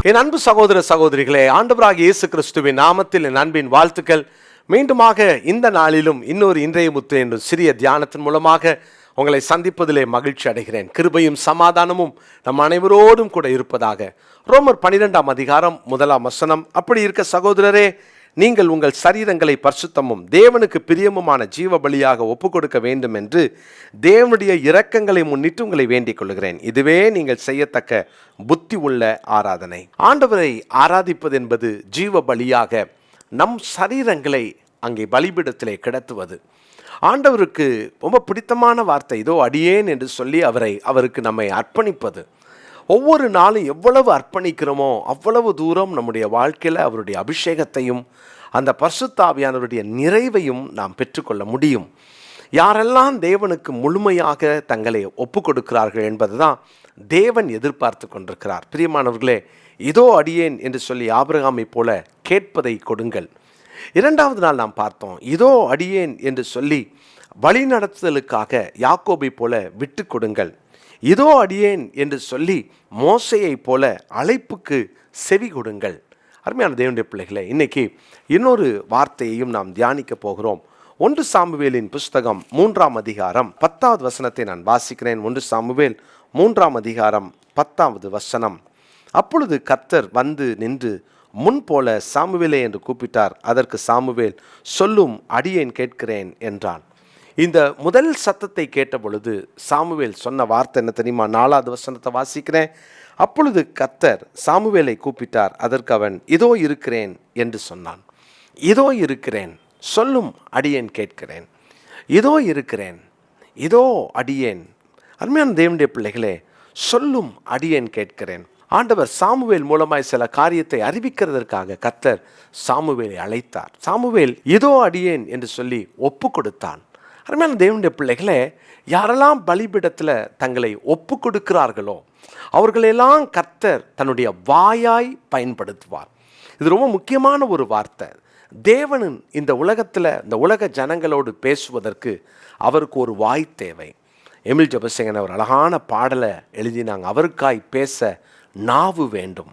என் அன்பு சகோதர சகோதரிகளே, ஆண்டவராகிய இயேசு கிறிஸ்துவின் நாமத்தில் என் அன்பின் வாழ்த்துக்கள். மீண்டுமாக இந்த நாளிலும் இன்னொரு இன்றைய முத்து என்ற சிறிய தியானத்தின் மூலமாக உங்களை சந்திப்பதிலே மகிழ்ச்சி அடைகிறேன். கிருபையும் சமாதானமும் நம் அனைவரோடும் கூட இருப்பதாக. ரோமர் 12ஆம் அதிகாரம் 1ஆம் வசனம். அப்படி இருக்க சகோதரரே, நீங்கள் உங்கள் சரீரங்களை பரிசுத்தமும் தேவனுக்கு பிரியமுமான ஜீவ பலியாக ஒப்பு கொடுக்க வேண்டும் என்று தேவனுடைய இரக்கங்களை முன்னிட்டு உங்களை வேண்டிக் கொள்கிறேன். இதுவே நீங்கள் செய்யத்தக்க புத்தி உள்ள ஆராதனை. ஆண்டவரை ஆராதிப்பது என்பது ஜீவ பலியாக நம் சரீரங்களை அங்கே பலிபீடத்திலே கிடத்துவது. ஆண்டவருக்கு ரொம்ப பிடித்தமான வார்த்தை இதோ அடியேன் என்று சொல்லி அவருக்கு நம்மை அர்ப்பணிப்பது. ஒவ்வொரு நாளும் எவ்வளவு அர்ப்பணிக்கிறோமோ அவ்வளவு தூரம் நம்முடைய வாழ்க்கையில் அவருடைய அபிஷேகத்தையும் அந்த பரிசுத்த ஆவியானவருடைய நிறைவையும் நாம் பெற்றுக்கொள்ள முடியும். யாரெல்லாம் தேவனுக்கு முழுமையாக தங்களை ஒப்பு கொடுக்கிறார்கள் என்பது தான் தேவன் எதிர்பார்த்து கொண்டிருக்கிறார். பிரியமானவர்களே, இதோ அடியேன் என்று சொல்லி ஆபிரகாமை போல கேட்பதை கொடுங்கள். இரண்டாவது நாள் நாம் பார்த்தோம், இதோ அடியேன் என்று சொல்லி வழி நடத்துதலுக்காக யாக்கோபை போல விட்டு கொடுங்கள். இதோ அடியேன் என்று சொல்லி மோசையை போல அழைப்புக்கு செவி கொடுங்கள். அருமையான தேவனுடைய பிள்ளைகளே, இன்னைக்கு இன்னொரு வார்த்தையையும் நாம் தியானிக்க போகிறோம். 1 சாமுவேலின் புஸ்தகம் 3ஆம் அதிகாரம் 10வது வசனத்தை நான் வாசிக்கிறேன். 1 சாமுவேல் 3ஆம் அதிகாரம் 10வது வசனம். அப்பொழுது கர்த்தர் வந்து நின்று முன் போல சாமுவேலே என்று கூப்பிட்டார். அதற்கு சாமுவேல், சொல்லும் அடியேன் கேட்கிறேன் என்றான். இந்த முதல் சத்தத்தை கேட்ட பொழுது சாமுவேல் சொன்ன வார்த்தை என்ன தெரியுமா? 4வது வசனத்தை வாசிக்கிறேன். அப்பொழுது கர்த்தர் சாமுவேலை கூப்பிட்டார். அதற்கு அவன், இதோ இருக்கிறேன் என்று சொன்னான். இதோ இருக்கிறேன், சொல்லும் அடியேன் கேட்கிறேன். இதோ இருக்கிறேன், இதோ அடியேன். அருமையான தேவனுடைய பிள்ளைகளே, சொல்லும் அடியேன் கேட்கிறேன். ஆண்டவர் சாமுவேல் மூலமாய் சில காரியத்தை அறிவிக்கிறதற்காக கர்த்தர் சாமுவேலை அழைத்தார். சாமுவேல் இதோ அடியேன் என்று சொல்லி ஒப்பு கொடுத்தான். அருமையான தேவனுடைய பிள்ளைகளே, யாரெல்லாம் பலிபீடத்தில் தங்களை ஒப்பு கொடுக்கிறார்களோ அவர்களெல்லாம் கர்த்தர் தன்னுடைய வாயாய் பயன்படுத்துவார். இது ரொம்ப முக்கியமான ஒரு வார்த்தை. தேவனின் இந்த உலகத்தில் இந்த உலக ஜனங்களோடு பேசுவதற்கு அவருக்கு ஒரு வாய் தேவை. எமில் ஜெபசேகரன் அவர் அழகான பாடலை எழுதினாங்க. அவருக்காய் பேச நாவு வேண்டும்,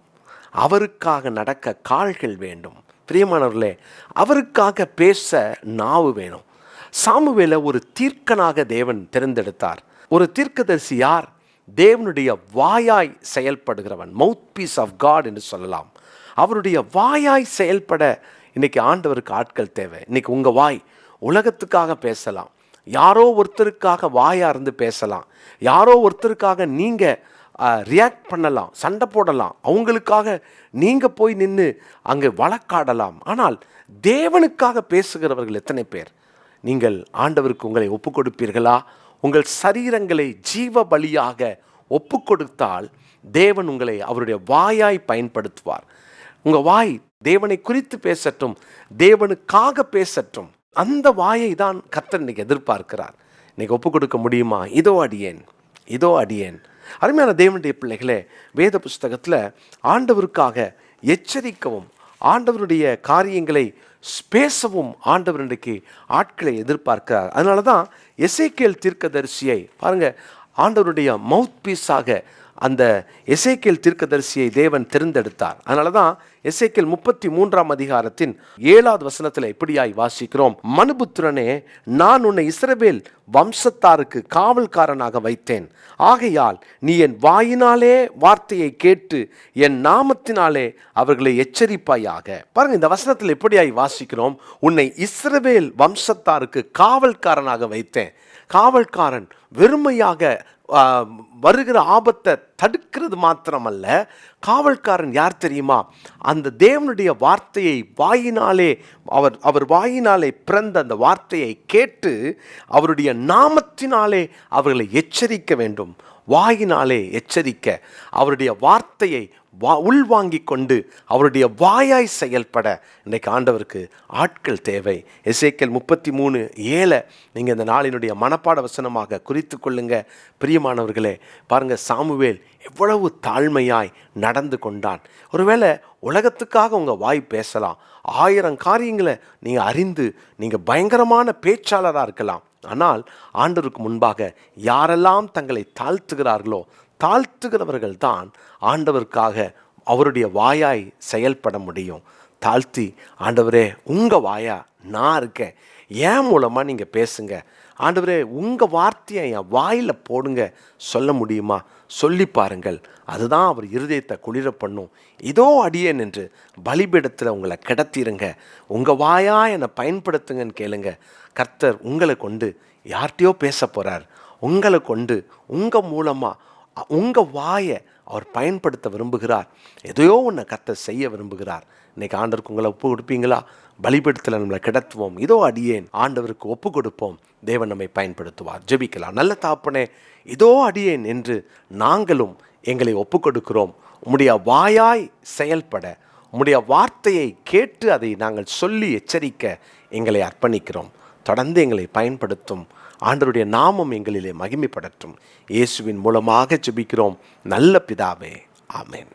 அவருக்காக நடக்க கால்கள் வேண்டும். பிரியமானவர்களே, அவருக்காக பேச நாவு வேணும். சாமுவேலை ஒரு தீர்க்கனாக தேவன் தேர்ந்தெடுத்தார். ஒரு தீர்க்கதரிசி யார்? தேவனுடைய வாயாய் செயல்படுகிறவன், மவுத் பீஸ் ஆஃப் காட் என்று சொல்லலாம். அவருடைய வாயாய் செயல்பட இன்னைக்கு ஆண்டவருக்கு ஆட்கள் தேவை. இன்னைக்கு உங்கள் வாய் உலகத்துக்காக பேசலாம், யாரோ ஒருத்தருக்காக வாயா இருந்து பேசலாம், யாரோ ஒருத்தருக்காக நீங்கள் ரியாக்ட் பண்ணலாம், சண்டை போடலாம், அவங்களுக்காக நீங்கள் போய் நின்று அங்கே வழக்காடலாம். ஆனால் தேவனுக்காக பேசுகிறவர்கள் எத்தனை பேர்? நீங்கள் ஆண்டவருக்கு உங்களை ஒப்பு கொடுப்பீர்களா? உங்கள் சரீரங்களை ஜீவ பலியாக ஒப்பு கொடுத்தால் தேவன் உங்களை அவருடைய வாயாய் பயன்படுத்துவார். உங்கள் வாய் தேவனை குறித்து பேசட்டும், தேவனுக்காக பேசட்டும். அந்த வாயை தான் கர்த்தர் இன்னைக்கு எதிர்பார்க்கிறார். இன்னைக்கு ஒப்பு கொடுக்க முடியுமா? இதோ அடியேன், இதோ அடியேன். அருமையான தேவனுடைய பிள்ளைகளே, வேத புஸ்தகத்தில் ஆண்டவருக்காக எச்சரிக்கவும் ஆண்டவருடைய காரியங்களை பேசவும் ஆண்டவர் இன்றைக்கு ஆட்களை எதிர்பார்க்கிறார். அதனால தான் எசேக்கியேல் தீர்க்கதரிசியை பாருங்க, ஆண்டவருடைய மவுத் பீஸாக அந்த எசேக்கியேல் தீர்க்கதரிசியை தேவன் தேர்ந்தெடுத்தார். அதனால தான் எசேக்கியேல் 33ஆம் அதிகாரத்தின் 7வது வசனத்தில் இப்படியாய் வாசிக்கிறோம். மனுபுத்திரனே, நான் உன்னை இஸ்ரவேல் வம்சத்தாருக்கு காவல்காரனாக வைத்தேன். ஆகையால் நீ என் வாயினாலே வார்த்தையை கேட்டு என் நாமத்தினாலே அவர்களை எச்சரிப்பாயாக. பாருங்க, இந்த வசனத்தில் எப்படியாய் வாசிக்கிறோம்? உன்னை இஸ்ரவேல் வம்சத்தாருக்கு காவல்காரனாக வைத்தேன். காவல்காரன் வெறுமையாக வருகிற ஆபத்தை தடுக்கிறது மாத்திரமல்ல, காவல்காரன் யார் தெரியுமா? அந்த தேவனுடைய வார்த்தையை வாயினாலே அவர் வாயினாலே பிறந்த அந்த வார்த்தையை கேட்டு அவருடைய நாமத்தினாலே அவர்களை எச்சரிக்க வேண்டும். வாயினாலே எச்சரிக்க, அவருடைய வார்த்தையை உள்வாங்கி கொண்டு அவருடைய வாயாய் செயல்பட இன்றைக்கு ஆண்டவருக்கு ஆட்கள் தேவை. எசேக்கியேல் 33:7 நீங்கள் இந்த நாளினுடைய மனப்பாட வசனமாக குறித்து கொள்ளுங்க. பிரியமானவர்களே, பாருங்க, சாமுவேல் எவ்வளவு தாழ்மையாய் நடந்து கொண்டான். ஒருவேளை உலகத்துக்காக உங்கள் வாய் பேசலாம், 1000 காரியங்களை நீங்கள் அறிந்து நீங்கள் பயங்கரமான பேச்சாளராக இருக்கலாம். ஆனால் ஆண்டவருக்கு முன்பாக யாரெல்லாம் தங்களை தாழ்த்துகிறார்களோ தாழ்த்துகிறவர்கள் தான் ஆண்டவருக்காக அவருடைய வாயாய் செயல்பட முடியும். தாழ்த்தி, ஆண்டவரே உங்கள் வாயா நான் இருக்கேன், ஏன் மூலமாக நீங்கள் பேசுங்க, ஆண்டவரே உங்கள் வார்த்தையை என் வாயில் போடுங்க சொல்ல முடியுமா? சொல்லி பாருங்கள். அதுதான் அவர் இருதயத்தை குளிர பண்ணும். இதோ அடியேன் என்று பலிபீடத்தில் உங்களை கிடத்திருங்க, உங்கள் வாயா என்னை பயன்படுத்துங்கன்னு கேளுங்க. கர்த்தர் உங்களை கொண்டு யார்கிட்டையோ பேச போகிறார். உங்களை கொண்டு உங்கள் மூலமாக உங்கள் வாயை அவர் பயன்படுத்த விரும்புகிறார். எதையோ ஒன்று கர்த்தர் செய்ய விரும்புகிறார். இன்றைக்கி ஆண்டவருக்கு உங்களை ஒப்பு கொடுப்பீங்களா? பலிபீடத்தில் நம்மளை கிடத்துவோம். இதோ அடியேன், ஆண்டவருக்கு ஒப்பு கொடுப்போம். தேவன் நம்மை பயன்படுத்துவார். ஜெபிக்கலாம். நல்ல தாப்பனே, இதோ அடியேன் என்று நாங்களும் எங்களை ஒப்பு கொடுக்கிறோம். உம்முடைய வாயாய் செயல்பட, உம்முடைய வார்த்தையை கேட்டு அதை நாங்கள் சொல்லி எச்சரிக்க எங்களை அர்ப்பணிக்கிறோம். தொடர்ந்து எங்களை பயன்படுத்தும். ஆண்டவருடைய நாமம் எங்களிலே மகிமைப்படட்டும். இயேசுவின் மூலமாக ஜெபிக்கிறோம் நல்ல பிதாவே, ஆமென்.